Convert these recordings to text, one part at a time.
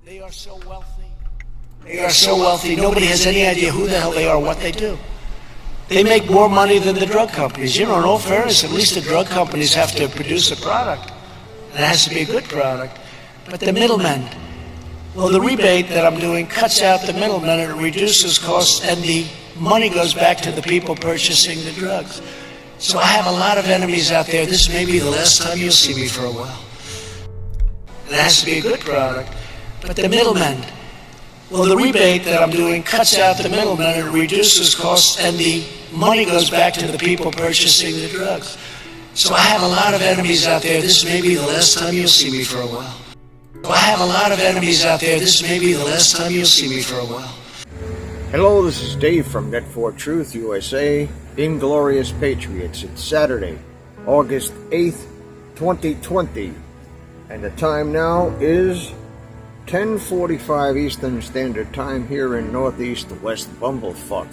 They are so wealthy. They are so wealthy, nobody has any idea who the hell they are, what they do. They make more money than the drug companies. You know, in all fairness, at least the drug companies have to produce a product. And it has to be a good product. But the middlemen, well, the rebate that I'm doing cuts out the middlemen and it reduces costs, and the money goes back to the people purchasing the drugs. So I have a lot of enemies out there. This may be the last time you'll see me for a while. It has to be a good product. But the middlemen, well, the rebate that I'm doing cuts out the middlemen and reduces costs, and the money goes back to the people purchasing the drugs. So I have a lot of enemies out there. This may be the last time you'll see me for a while. So I have a lot of enemies out there. This may be the last time you'll see me for a while. Hello, this is Dave from Net for Truth USA, Inglorious Patriots. It's Saturday, August 8th, 2020, and the time now is 10:45 Eastern Standard Time here in Northeast West Bumblefuck.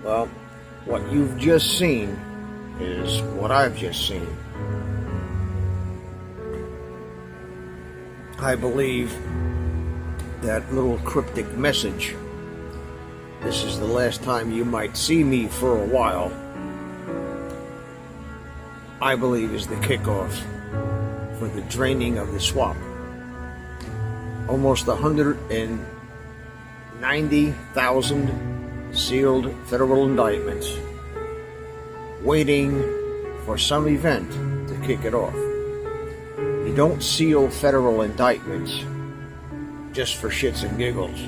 Well, what you've just seen is what I've just seen. I believe that little cryptic message, "This is the last time you might see me for a while," I believe is the kickoff for the draining of the swamp. Almost 190,000 sealed federal indictments waiting for some event to kick it off. You don't seal federal indictments just for shits and giggles.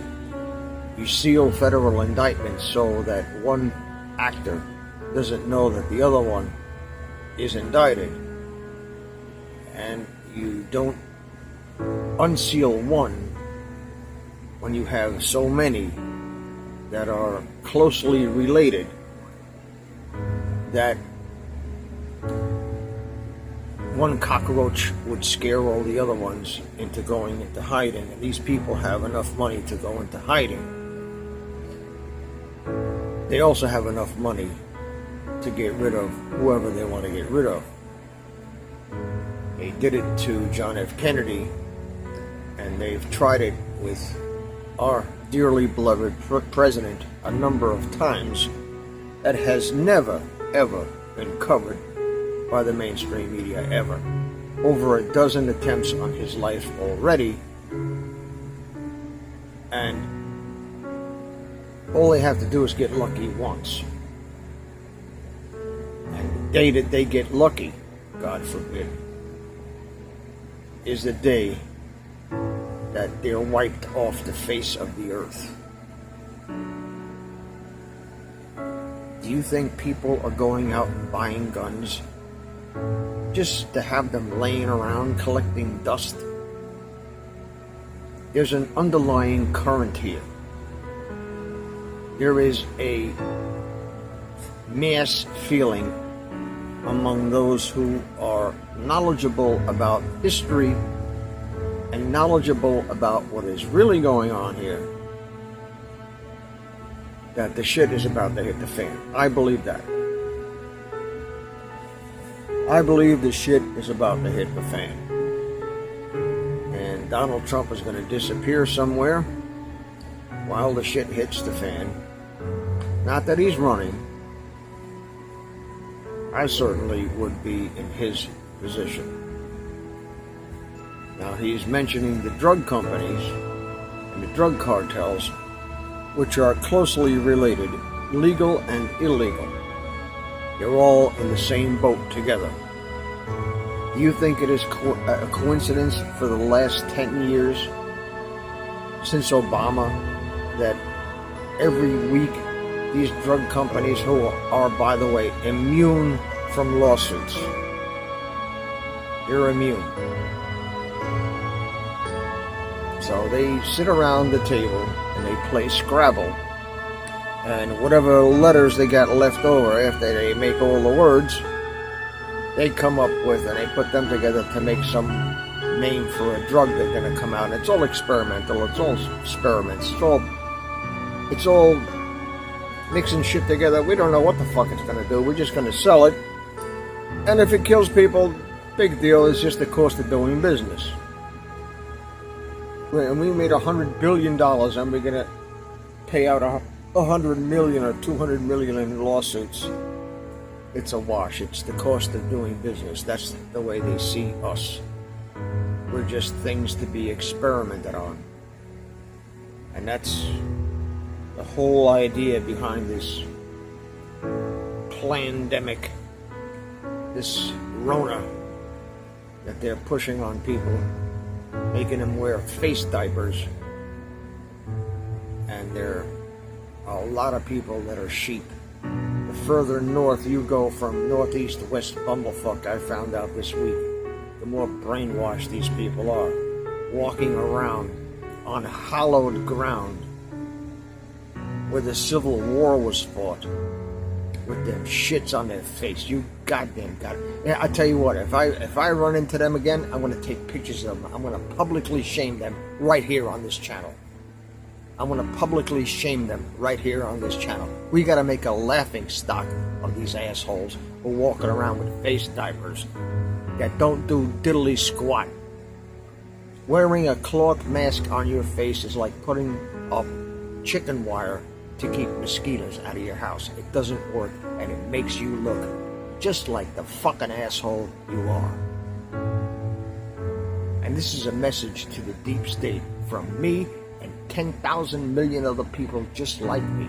You seal federal indictments so that one actor doesn't know that the other one is indicted. And you don't unseal one when you have so many that are closely related that one cockroach would scare all the other ones into going into hiding, and these people have enough money to go into hiding. They also have enough money to get rid of whoever they want to get rid of. They did it to John F. Kennedy, and they've tried it with our dearly beloved president a number of times. That has never, ever been covered by the mainstream media, ever. Over a dozen attempts on his life already, and all they have to do is get lucky once. And the day that they get lucky, God forbid, is the day that they're wiped off the face of the earth. Do you think people are going out and buying guns just to have them laying around collecting dust? There's an underlying current here. There is a mass feeling among those who are knowledgeable about history and knowledgeable about what is really going on here, that the shit is about to hit the fan. I believe that. I believe the shit is about to hit the fan. And Donald Trump is going to disappear somewhere while the shit hits the fan. Not that he's running. I certainly would be in his position. Now, he's mentioning the drug companies and the drug cartels, which are closely related, legal and illegal. They're all in the same boat together. Do you think it is a coincidence for the last 10 years, since Obama, that every week these drug companies, who are, by the way, immune from lawsuits, they're immune. So they sit around the table and they play Scrabble, and whatever letters they got left over after they make all the words, they come up with, and they put them together to make some name for a drug they're going to come out. And it's all experimental. It's all experiments. It's all mixing shit together. We don't know what the fuck it's going to do. We're just going to sell it. And if it kills people, big deal. It's just the cost of doing business. And we made $100 billion, and we're gonna pay out $100 million or $200 million in lawsuits. It's a wash. It's the cost of doing business. That's the way they see us. We're just things to be experimented on. And that's the whole idea behind this plandemic, this Rona that they're pushing on people, making them wear face diapers. And there are a lot of people that are sheep. The further north you go from northeast to west bumblefuck, I found out this week, the more brainwashed these people are, walking around on hallowed ground where the Civil War was fought, with them shits on their face. You goddamn got it. Yeah, I tell you what, if I run into them again, I'm going to take pictures of them. I'm going to publicly shame them right here on this channel. I'm going to publicly shame them right here on this channel. We got to make a laughing stock of these assholes who are walking around with face diapers that don't do diddly squat. Wearing a cloth mask on your face is like putting up chicken wire to keep mosquitoes out of your house. It doesn't work, and it makes you look just like the fucking asshole you are. And this is a message to the deep state from me and 10,000 million other people just like me.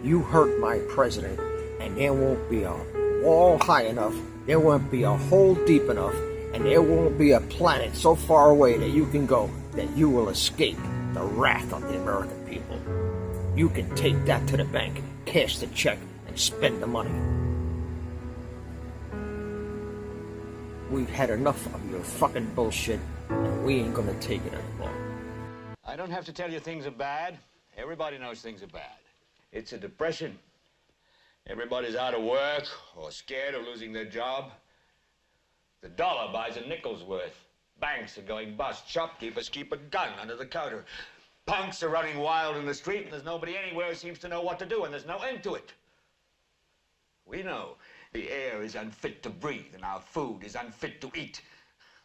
You hurt my president, and there won't be a wall high enough, there won't be a hole deep enough, and there won't be a planet so far away that you can go that you will escape the wrath of the American people. You can take that to the bank, cash the check, and spend the money. We've had enough of your fucking bullshit, and we ain't gonna take it anymore. I don't have to tell you things are bad. Everybody knows things are bad. It's a depression. Everybody's out of work or scared of losing their job. The dollar buys a nickel's worth. Banks are going bust. Shopkeepers keep a gun under the counter. Punks are running wild in the street, and there's nobody anywhere who seems to know what to do, and there's no end to it. We know the air is unfit to breathe, and our food is unfit to eat.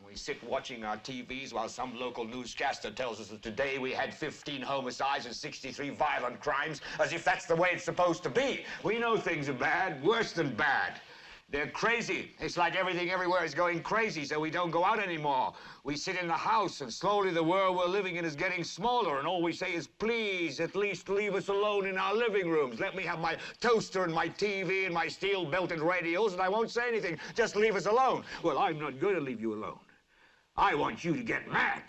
We sit watching our TVs while some local newscaster tells us that today we had 15 homicides and 63 violent crimes, as if that's the way it's supposed to be. We know things are bad, worse than bad. They're crazy. It's like everything everywhere is going crazy, so we don't go out anymore. We sit in the house, and slowly the world we're living in is getting smaller, and all we say is, please, at least leave us alone in our living rooms. Let me have my toaster and my TV and my steel-belted radios, and I won't say anything. Just leave us alone. Well, I'm not going to leave you alone. I want you to get mad.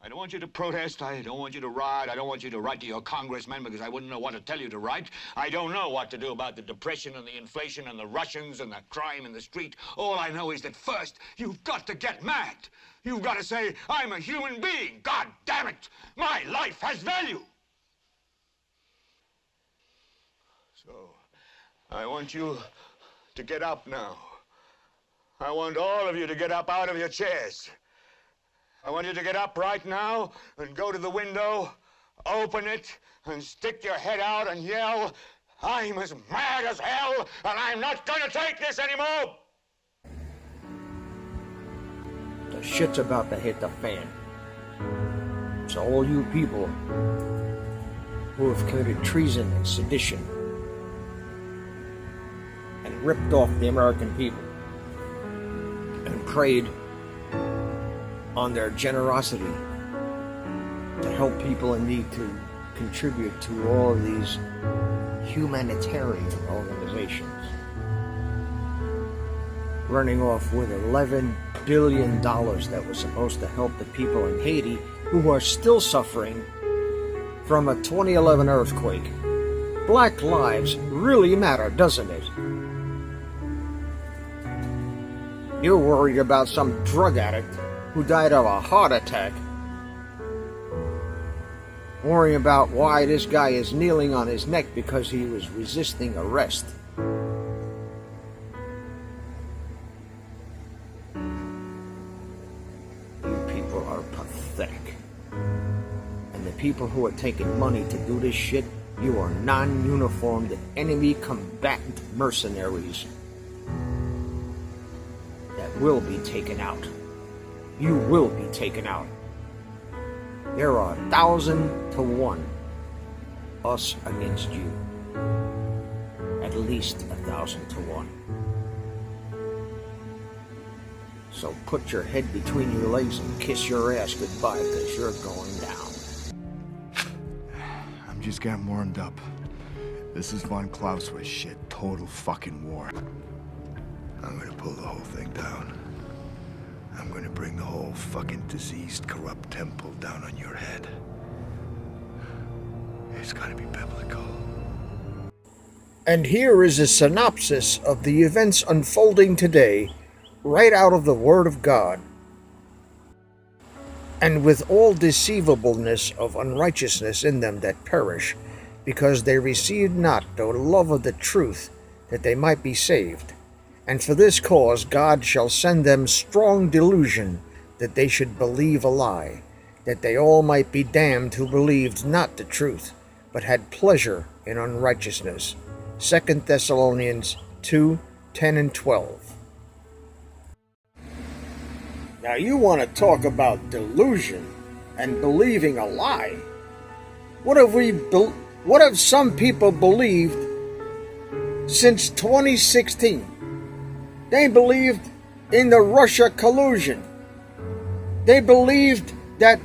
I don't want you to protest. I don't want you to riot. I don't want you to write to your congressman because I wouldn't know what to tell you to write. I don't know what to do about the depression and the inflation and the Russians and the crime in the street. All I know is that first, you've got to get mad. You've got to say, I'm a human being. God damn it. My life has value. So, I want you to get up now. I want all of you to get up out of your chairs. I want you to get up right now and go to the window, open it, and stick your head out and yell, I'm as mad as hell, and I'm not going to take this anymore! The shit's about to hit the fan. So all you people who have committed treason and sedition and ripped off the American people and preyed on their generosity to help people in need to contribute to all of these humanitarian organizations, running off with $11 billion that was supposed to help the people in Haiti who are still suffering from a 2011 earthquake. Black lives really matter, doesn't it? You're worried about some drug addict who died of a heart attack, worrying about why this guy is kneeling on his neck because he was resisting arrest. You people are pathetic. And the people who are taking money to do this shit, you are non-uniformed enemy combatant mercenaries that will be taken out. You will be taken out. There are 1,000 to 1. Us against you. At least 1,000 to 1. So put your head between your legs and kiss your ass goodbye, because you're going down. I'm just getting warmed up. This is Von Clausewitz shit. Total fucking war. I'm gonna pull the whole thing down. I'm gonna bring the whole fucking diseased, corrupt temple down on your head. It's gonna be biblical. And here is a synopsis of the events unfolding today, right out of the Word of God. And with all deceivableness of unrighteousness in them that perish, because they received not the love of the truth, that they might be saved. And for this cause God shall send them strong delusion, that they should believe a lie, that they all might be damned who believed not the truth, but had pleasure in unrighteousness. 2 Thessalonians 2, 10 and 12. Now you want to talk about delusion and believing a lie? What have some people believed since 2016? They believed in the Russia collusion. They believed that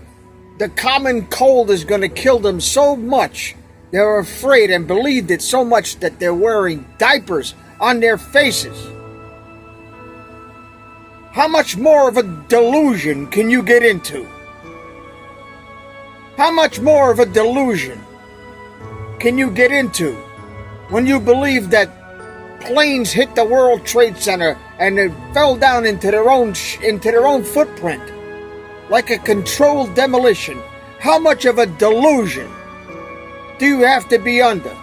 the common cold is going to kill them so much, they're afraid and believed it so much that they're wearing diapers on their faces. How much more of a delusion can you get into? How much more of a delusion can you get into when you believe that planes hit the World Trade Center and it fell down into their own footprint like a controlled demolition? How much of a delusion do you have to be under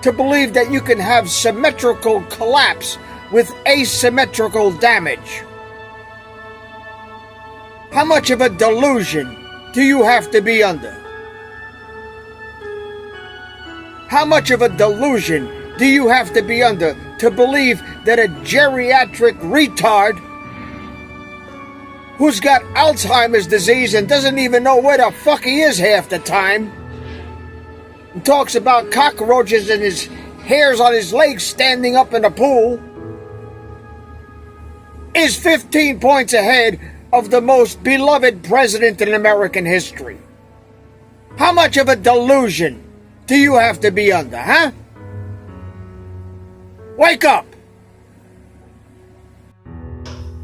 to believe that you can have symmetrical collapse with asymmetrical damage? How much of a delusion do you have to be under? How much of a delusion do you have to be under to believe that a geriatric retard who's got Alzheimer's disease and doesn't even know where the fuck he is half the time, and talks about cockroaches and his hairs on his legs standing up in a pool, is 15 points ahead of the most beloved president in American history? How much of a delusion do you have to be under, huh? Wake up!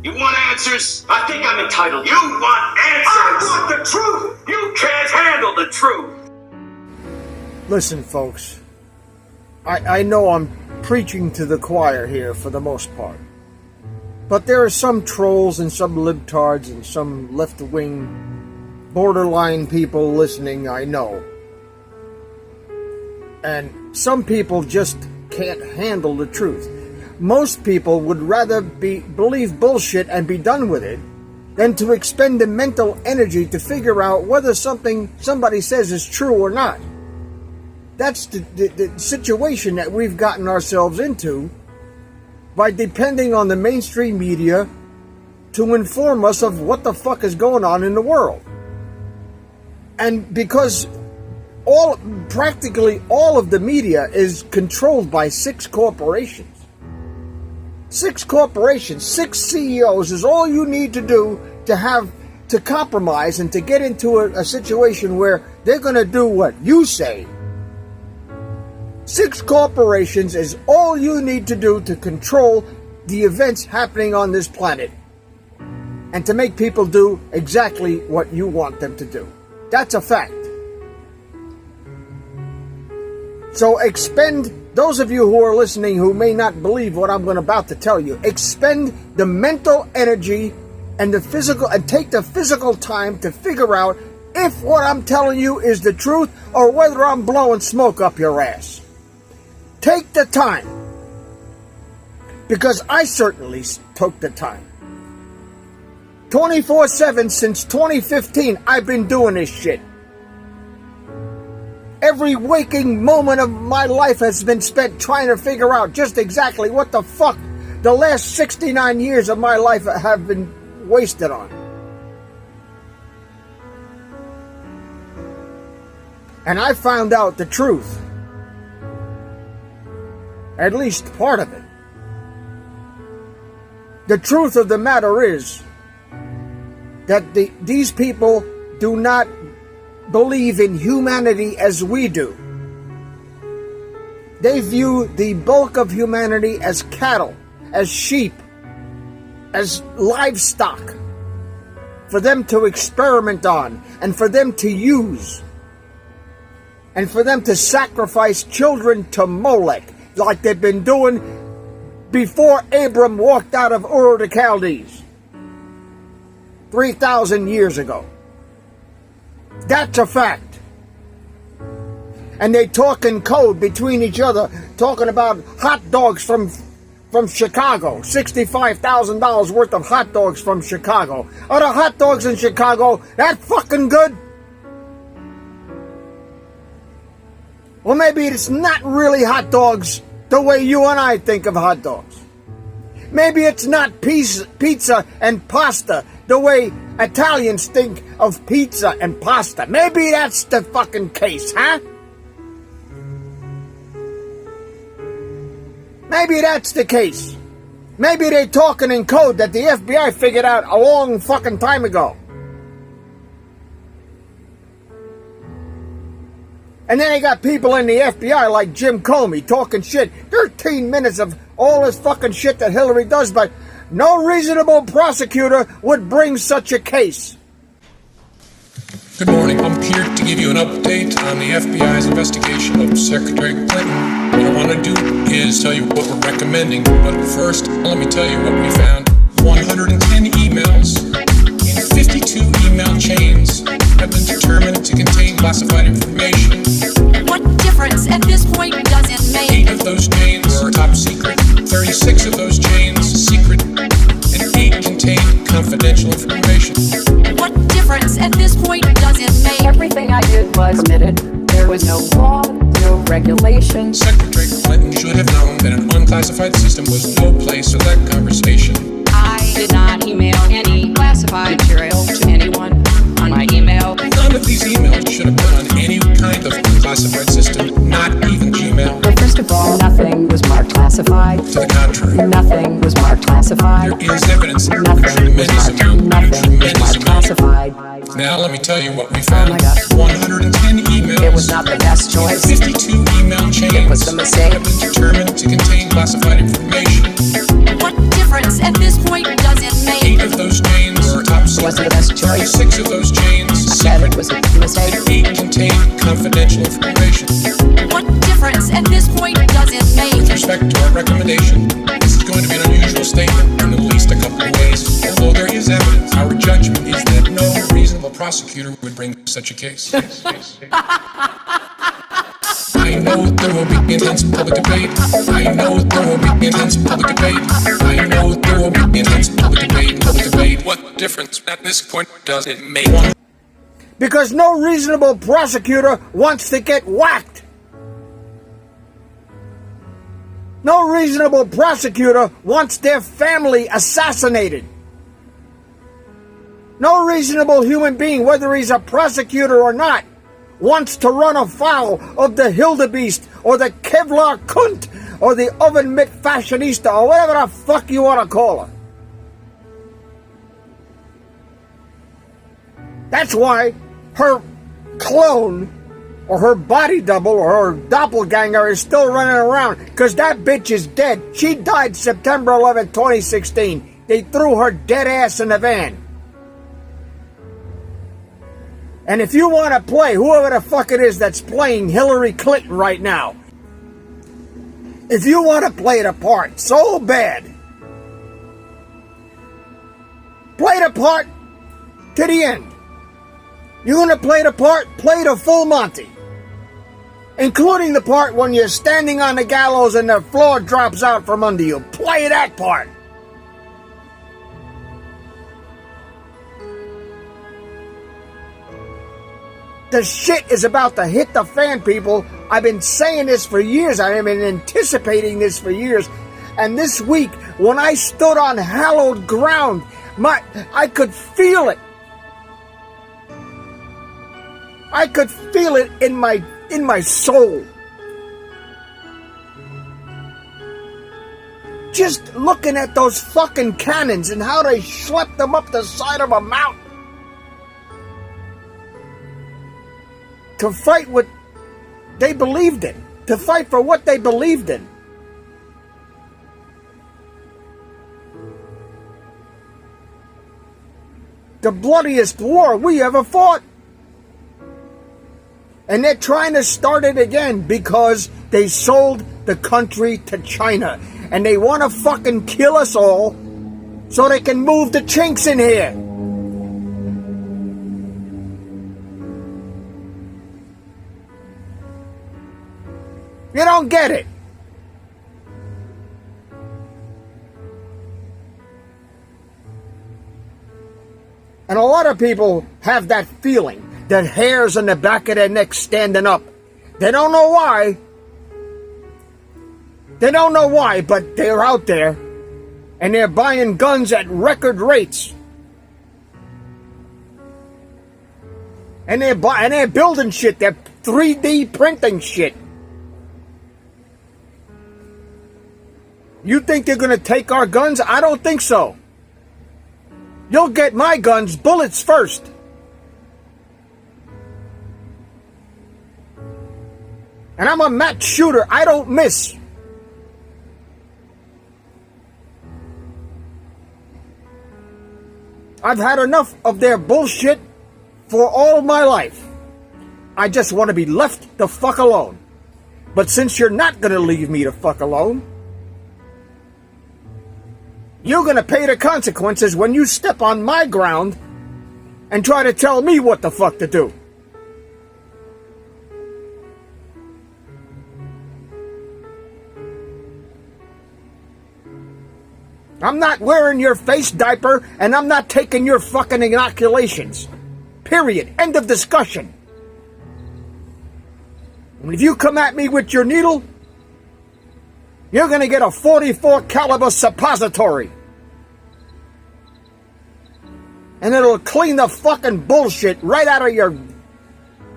You want answers? I think I'm entitled. You want answers? I want the truth! You can't handle the truth! Listen, folks, I know I'm preaching to the choir here for the most part, but there are some trolls and some libtards and some left-wing borderline people listening, I know. And some people just can't handle the truth. Most people would rather believe bullshit and be done with it than to expend the mental energy to figure out whether something somebody says is true or not. That's the situation that we've gotten ourselves into by depending on the mainstream media to inform us of what the fuck is going on in the world. And because practically all of the media is controlled by 6 corporations. 6 corporations, 6 CEOs is all you need to do to compromise and to get into a situation where they're going to do what you say. 6 corporations is all you need to do to control the events happening on this planet and to make people do exactly what you want them to do. That's a fact. So those of you who are listening who may not believe what I'm about to tell you, expend the mental energy and take the physical time to figure out if what I'm telling you is the truth or whether I'm blowing smoke up your ass. Take the time. Because I certainly took the time. 24/7 since 2015, I've been doing this shit. Every waking moment of my life has been spent trying to figure out just exactly what the fuck the last 69 years of my life have been wasted on. And I found out the truth. At least part of it. The truth of the matter is that these people do not believe in humanity as we do. They view the bulk of humanity as cattle, as sheep, as livestock, for them to experiment on, and for them to use, and for them to sacrifice children to Molech, like they've been doing before Abram walked out of Ur the Chaldees 3,000 years ago. That's a fact. And they talk in code between each other, talking about hot dogs from Chicago. $65,000 worth of hot dogs from Chicago. Are the hot dogs in Chicago that fucking good? Well, maybe it's not really hot dogs the way you and I think of hot dogs. Maybe it's not pizza and pasta the way Italians think of pizza and pasta. Maybe that's the fucking case, huh? Maybe that's the case. Maybe they're talking in code that the FBI figured out a long fucking time ago. And then they got people in the FBI like Jim Comey talking shit. 13 minutes of all this fucking shit that Hillary does, but no reasonable prosecutor would bring such a case. Good morning. I'm here to give you an update on the FBI's investigation of Secretary Clinton. What I want to do is tell you what we're recommending. But first, let me tell you what we found. 110 emails in 52 email chains have been determined to contain classified information. What difference at this point does it make? 8 of those chains are top secret, 36 of those chains secret, and 8 contain confidential information. What difference at this point does it make? Everything I did was permitted. There was no law, no regulation. Secretary Clinton should have known that an unclassified system was no place for that conversation. I did not email any classified material to anyone on my email. None of these emails should have been on any kind of unclassified system, not even Gmail. Well, first of all, nothing was marked classified. To the contrary, Nothing was marked classified. there is evidence, Nothing was marked classified. Now let me tell you what we found. Oh my God. 110 emails. It was not the best choice. 52 email chains It was a mistake. have been determined to contain classified information. What difference at this point does it 8 make? of those chains are top Was secret. it the best choice? 36 of those chains Said secret. it was a mistake. And 8 contain confidential information. What difference at this point does it With make? respect to our recommendation, this is going to be an unusual statement in at least a couple of ways. Although there is evidence, our judgment is that no reasonable prosecutor would bring such a case. I know there will be intense public debate. I know there will be intense public debate. I know there will be intense public debate. What difference at this point does it make? Because no reasonable prosecutor wants to get whacked. No reasonable prosecutor wants their family assassinated. No reasonable human being, whether he's a prosecutor or not, wants to run afoul of the Hildebeest or the Kevlar Kunt or the oven mitt fashionista or whatever the fuck you want to call her. That's why her clone or her body double or her doppelganger is still running around, because that bitch is dead. She died September 11, 2016. They threw her dead ass in the van. And if you want to play, whoever the fuck it is that's playing Hillary Clinton right now, if you want to play the part so bad, play the part to the end. You want to play the part? Play the full Monty. Including the part when you're standing on the gallows and the floor drops out from under you. Play that part. The shit is about to hit the fan, people. I've been saying this for years. I have been anticipating this for years. And this week, when I stood on hallowed ground, I could feel it. I could feel it in my soul. Just looking at those fucking cannons and how they schlepped them up the side of a mountain to fight what they believed in, to fight for what they believed in. The bloodiest war we ever fought. And they're trying to start it again because they sold the country to China. And they want to fucking kill us all so they can move the chinks in here. You don't get it. And a lot of people have that feeling, that hairs on the back of their neck standing up. They don't know why. They don't know why, but they're out there, and they're buying guns at record rates. And they're building shit. They're 3D printing shit. You think they're going to take our guns? I don't think so. You'll get my guns, bullets first. And I'm a match shooter. I don't miss. I've had enough of their bullshit for all of my life. I just want to be left the fuck alone. But since you're not going to leave me the fuck alone, you're going to pay the consequences when you step on my ground and try to tell me what the fuck to do. I'm not wearing your face diaper, and I'm not taking your fucking inoculations. Period. End of discussion. And if you come at me with your needle, you're going to get a .44 caliber suppository. And it'll clean the fucking bullshit right out of your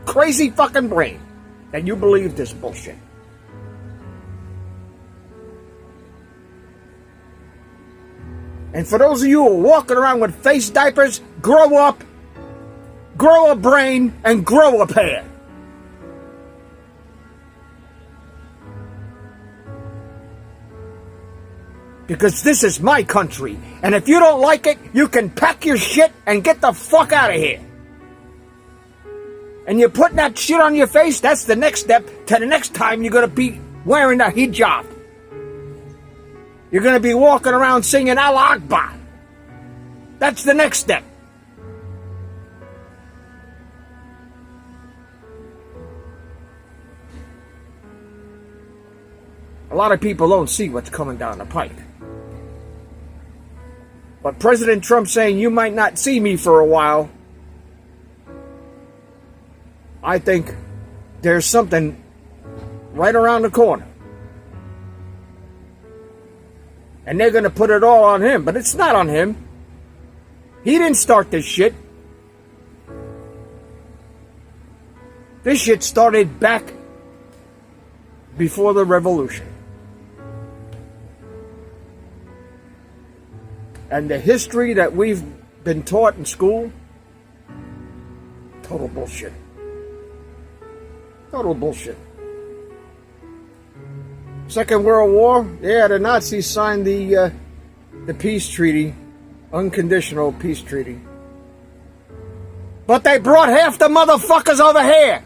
crazy fucking brain that you believe this bullshit. And for those of you who are walking around with face diapers, grow up, grow a brain, and grow a pair. Because this is my country, and if you don't like it, you can pack your shit and get the fuck out of here. And you're putting that shit on your face, that's the next step to the next time you're going to be wearing a hijab. You're going to be walking around singing Allah Akbar. That's the next step. A lot of people don't see what's coming down the pipe. But President Trump saying you might not see me for a while, I think there's something right around the corner. And they're going to put it all on him, but it's not on him. He didn't start this shit. This shit started back before the revolution. And the history that we've been taught in school, total bullshit. Total bullshit. Second World War, yeah, the Nazis signed the peace treaty, unconditional peace treaty. But they brought half the motherfuckers over here.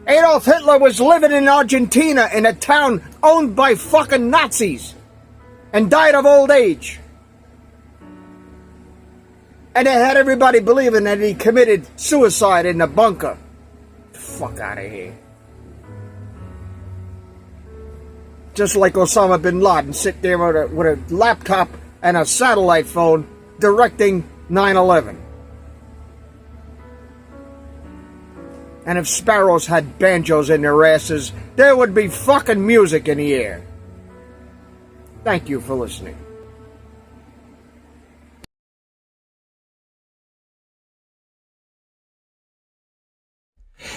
Adolf Hitler was living in Argentina in a town owned by fucking Nazis and died of old age. And they had everybody believing that he committed suicide in the bunker. Get the fuck out of here. Just like Osama bin Laden sit there with a laptop and a satellite phone directing 9/11. And if sparrows had banjos in their asses, there would be fucking music in the air. Thank you for listening.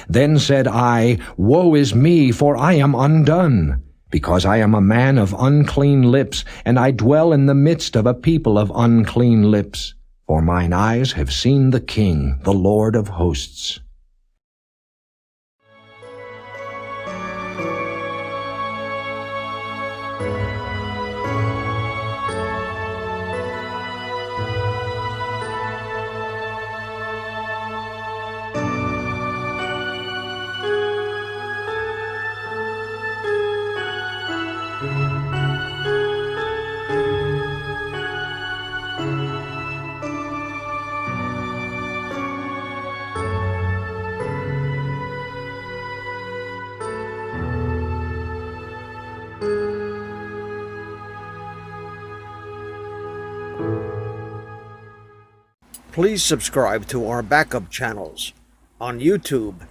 Then said I, Woe is me, for I am undone, because I am a man of unclean lips, and I dwell in the midst of a people of unclean lips. For mine eyes have seen the King, the Lord of hosts. Please subscribe to our backup channels on YouTube: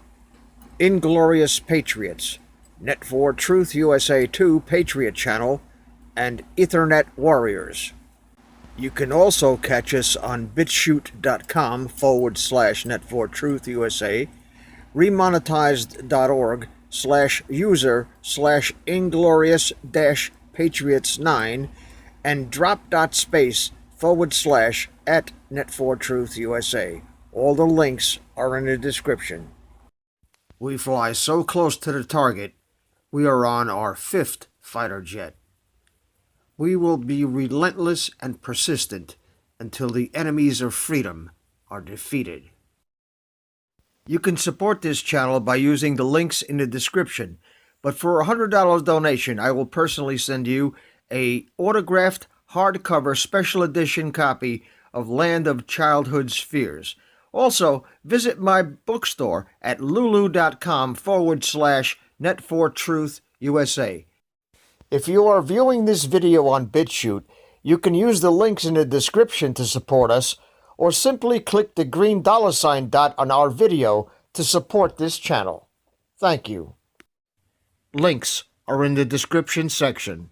Inglorious Patriots, Net4Truth USA 2 Patriot Channel, and Ethernet Warriors. You can also catch us on BitChute.com/Net4Truth USA, remonetized.org/user/Inglorious-Patriots9, and drop.space/@Net4Truth USA. All the links are in the description. We fly so close to the target, we are on our 5th fighter jet. We will be relentless and persistent until the enemies of freedom are defeated. You can support this channel by using the links in the description, but for a $100 donation, I will personally send you a autographed hardcover special edition copy of Land of Childhood's Fears. Also, visit my bookstore at lulu.com/Net4Truth USA. If you are viewing this video on BitChute, you can use the links in the description to support us, or simply click the green $ dot on our video to support this channel. Thank you. Links are in the description section.